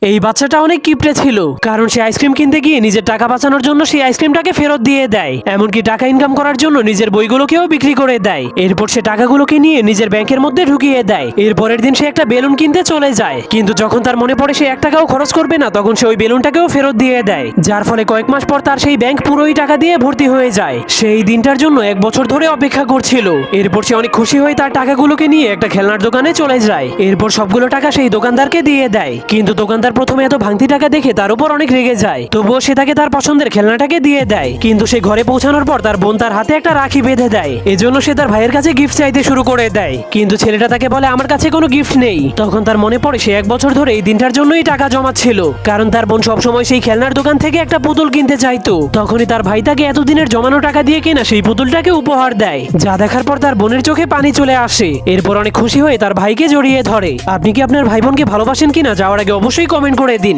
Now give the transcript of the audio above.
এই বাচ্চাটা অনেক কিপটে ছিল, কারণ সে আইসক্রিম কিনতে গিয়ে নিজের টাকা বাঁচানোর জন্য সেই আইসক্রিমটাকে ফেরত দিয়ে দেয়। এমনকি টাকা ইনকাম করার জন্য নিজের বইগুলোকেও বিক্রি করে দেয়। এরপর সে টাকাগুলোকে নিয়ে নিজের ব্যাংকের মধ্যে ঢুকিয়ে দেয়। এরপরের দিন সে একটা বেলুন কিনতে চলে যায়, কিন্তু যখন তার মনে পড়ে সে 1 টাকাও খরচ করবে না, তখন সে ওই বেলুনটাকেও ফেরত দিয়ে দেয়। যার ফলে কয়েক মাস পর তার সেই ব্যাংক পুরোই টাকা দিয়ে ভর্তি হয়ে যায়। সেই দিনটার জন্য 1 বছর ধরে অপেক্ষা করছিল। এরপর সে অনেক খুশি হয়ে তার টাকাগুলোকে নিয়ে একটা খেলনার দোকানে চলে যায়। এরপর সবগুলো টাকা সেই দোকানদারকে দিয়ে দেয়, কিন্তু দোকানদার প্রথমে এত ভাঙতি টাকা দেখে তার উপর অনেক রেগে যায়। তবুও সে তাকে তার পছন্দের খেলনাটাকে দিয়ে দেয়। কিন্তু সে ঘরে পৌঁছানোর পর তার বোন তার হাতে একটা রাখি বেঁধে দেয়। এজন্য সে তার ভাইয়ের কাছে গিফট চাইতে শুরু করে দেয়, কিন্তু ছেলেটা তাকে বলে আমার কাছে কোনো গিফট নেই। তখন তার মনে পড়ে সে 1 বছর ধরে এই দিনটার জন্যই টাকা জমাচ্ছিল, কারণ তার বোন সবসময় সেই খেলনার দোকান থেকে একটা পুতুল কিনতে চাইতো। তখনই তার ভাই তাকে এতদিনের জমানো টাকা দিয়ে কেনা সেই পুতুলটাকে উপহার দেয়, যা দেখার পর তার বোনের চোখে পানি চলে আসে। এরপর অনেক খুশি হয়ে তার ভাইকে জড়িয়ে ধরে। আপনি কি আপনার ভাই বোনকে ভালোবাসেন কিনা যাওয়ার আগে অবশ্যই কমেন্ট করে দিন।